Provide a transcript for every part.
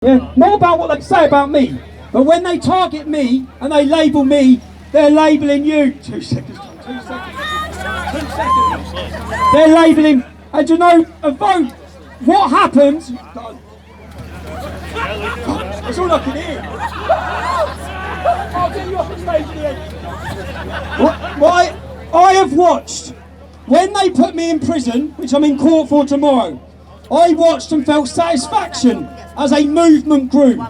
Yeah, not about what they say about me, but when they target me and they label me, they're labelling you. 2 seconds, 2 seconds, 2 seconds. They're labelling, and you know, a vote, what happens? That's all I can hear. I'll get you off the stage at the end. I have watched, when they put me in prison, which I'm in court for tomorrow, I watched and felt satisfaction as a movement grew.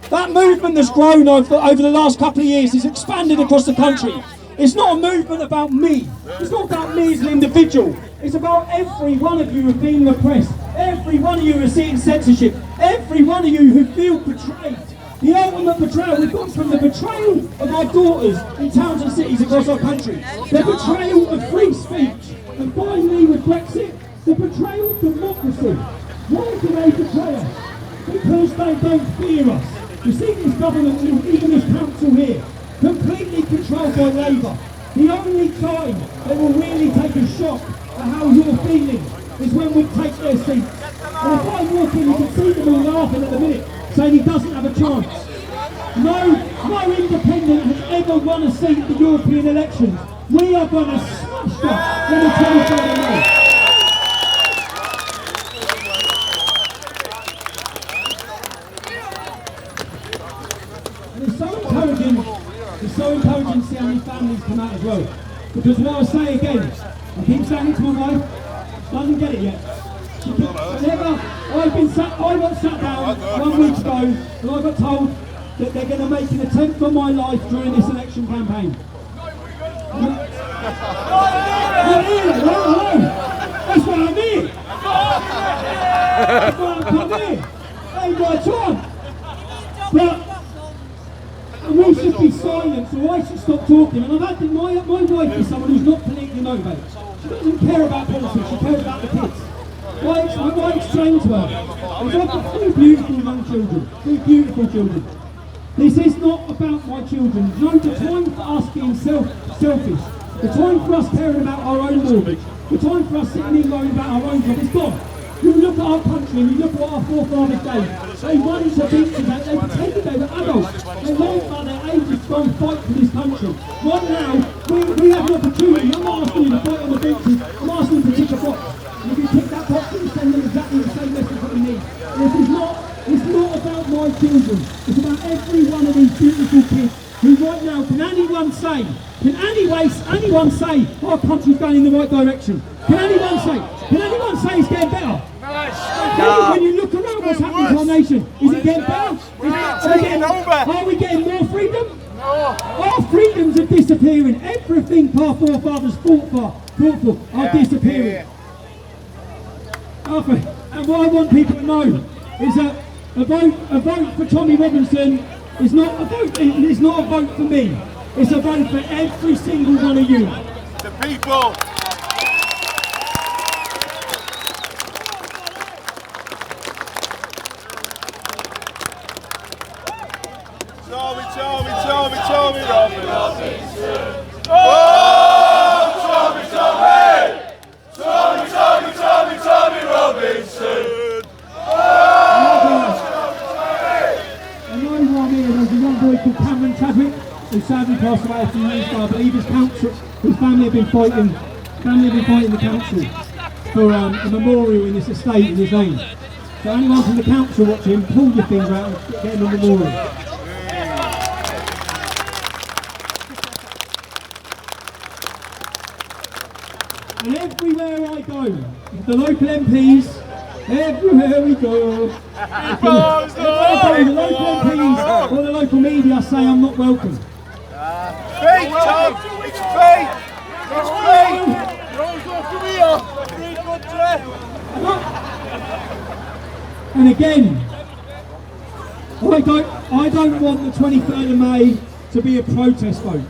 That movement that's grown over the last couple of years is expanded across the country. It's not a movement about me. It's not about me as an individual. It's about every one of you who have been repressed. Every one of you who are seeing censorship. Every one of you who feel betrayed. The ultimate betrayal. We've gone from the betrayal of our daughters in towns and cities across our country. The betrayal of free speech. And finally with Brexit, the betrayal of democracy. Why do they betray us? Because they don't fear us. You see this government, even this council here, completely controlled by Labour. The only time they will really take a shock at how you're feeling is when we take their seats. And if I walk in, you can see them all laughing at the minute, saying he doesn't have a chance. No independent has ever won a seat at the European elections. We are going to smash that on the 23rd of May. It's so encouraging to see how many families come out as well. Because what I say again, I keep saying it to my wife, she doesn't get it yet. I got sat down 1 week ago and I got told that they're going to make an attempt on my life during this election campaign. That's why I'm here. That's why I've come here. Ain't got a chance. But we should be silent, so I should stop talking. And I've had my wife is someone who's not politically motivated. She doesn't care about politics, she cares about the kids. What I explained to her is I've got 2 beautiful young children, 2 beautiful children. This is not about my children. No, the time for us being selfish, the time for us caring about our own mortgage, the time for us sitting here worrying about our own job is gone. You look at our country and you look at what our forefathers did. They went into beaches, they pretended they were adults. They learned by their ages to go and fight for this country. Right now, we have an opportunity. I'm not asking you to fight on the beaches, I'm asking you to tick a box. And if you tick that box, you send them exactly the same message that we need. And it's not about my children. It's about every one of these beautiful kids who right now, can anyone say our country's going in the right direction? Can anyone say it's getting better? When you look around what's happening to our nation, is it getting better? Are we getting more freedom? No. Our freedoms are disappearing. Everything our forefathers fought for are disappearing. And what I want people to know is that a vote for Tommy Robinson is not a vote. It's not a vote for me. It's a vote for every single one of you. The people. Tommy Robinson. Oh, Tommy Robinson. I know who I'm here. There's a young boy called Cameron Chadwick who sadly passed away a few years ago. I believe his family have been fighting the council for a memorial in this estate in his name. So anyone from the council watching, pull your finger out and get him a memorial. And everywhere I go, the local MPs, everywhere we go, the local MPs or the local media say I'm not welcome. Fake, Tom! It's fake! It's fake! And again, I don't want the 23rd of May to be a protest vote.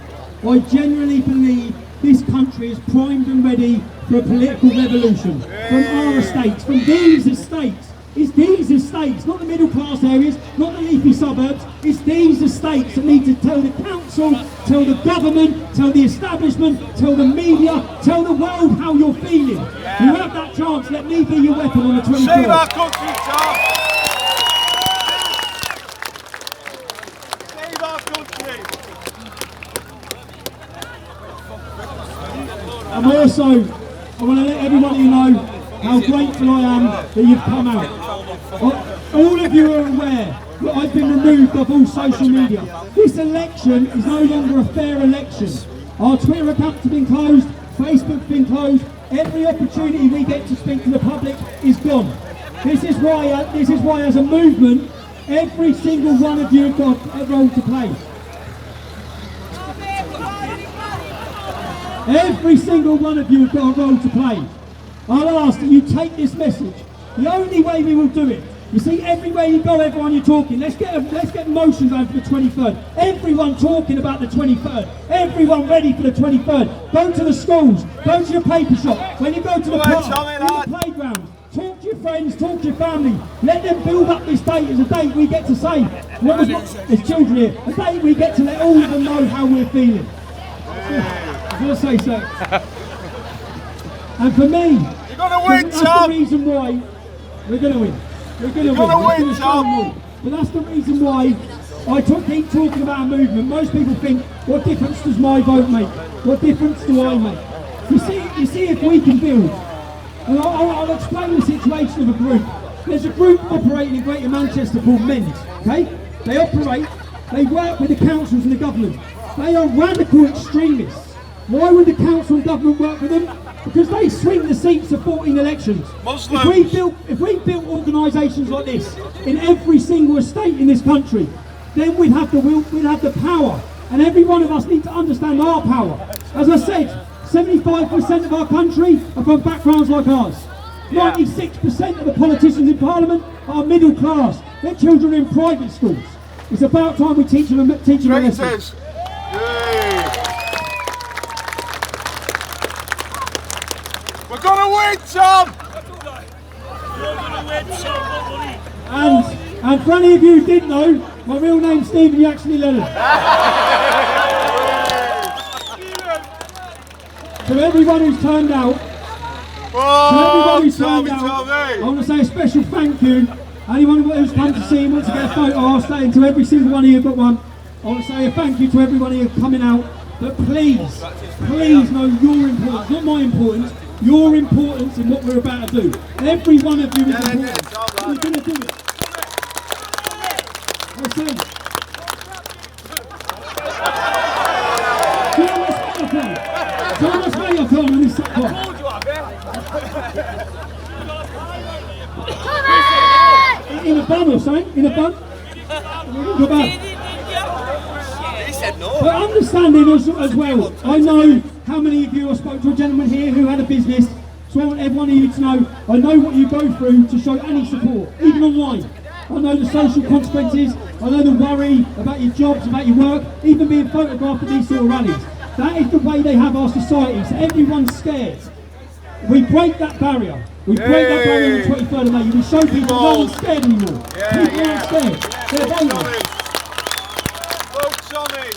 I genuinely believe this country is primed and ready for a political revolution. From our estates, from these estates. It's these estates, not the middle class areas, not the leafy suburbs. It's these estates that need to tell the council, tell the government, tell the establishment, tell the media, tell the world how you're feeling. You have that chance, let me be your weapon on the 23rd. Save our country, Tom! And also, I want to let everybody know how grateful I am that you've come out. All of you are aware that I've been removed off all social media. This election is no longer a fair election. Our Twitter accounts have been closed, Facebook's been closed. Every opportunity we get to speak to the public is gone. This is why as a movement, every single one of you have got a role to play. Every single one of you have got a role to play. I'll ask that you take this message. The only way we will do it. You see, everywhere you go, everyone you're talking. Let's get motions over for the 23rd. Everyone talking about the 23rd. Everyone ready for the 23rd. Go to the schools. Go to your paper shop. When you go to the park, to the playground, talk to your friends, talk to your family. Let them build up this date as a date we get to say. There's children here. A date we get to let all of them know how we're feeling. I was going to say so. And for me, you're gonna win, that's Tom. the reason why we're going to win. We're going to win, Tom. But that's the reason why I keep talking about a movement. Most people think, what difference does my vote make? What difference do I make? You see if we can build. And I'll explain the situation of a group. There's a group operating in Greater Manchester called MEND. Okay? They work with the councils and the government. They are radical extremists. Why would the council and government work with them? Because they swing the seats of 14 elections. Muslims. If we built organisations like this in every single estate in this country, then we'd have the power. And every one of us needs to understand our power. As I said, 75% of our country are from backgrounds like ours. 96% of the politicians in Parliament are middle class. Their children are in private schools. It's about time we teach them a lesson. We're gonna win, Tom! And for any of you who didn't know, my real name's Stephen Yaxley Leonard. To everyone who's turned out, I want to say a special thank you. Anyone who's come to see and wants to get a photo, I'll say to every single one of you who've got one. I want to say a thank you to everybody who's coming out. But please know your importance, not my importance, your importance in what we're about to do. Every one of you is important. We're going to do it. Listen. Do you know what's megaphone? Do you know what's megaphone on this sitcom? In a bun or something? In a bun? In a bun. He said no. But understanding as well, I know how many of you, I spoke to a gentleman here who had a business, so I want every one of you to know, I know what you go through to show any support, even online. I know the social consequences, I know the worry about your jobs, about your work, even being photographed at these sort of rallies. That is the way they have our society, so everyone's scared. We break that barrier. We break that barrier on the 23rd of May. We show people no one's scared anymore. People aren't scared. They're voting. Vote Tommy.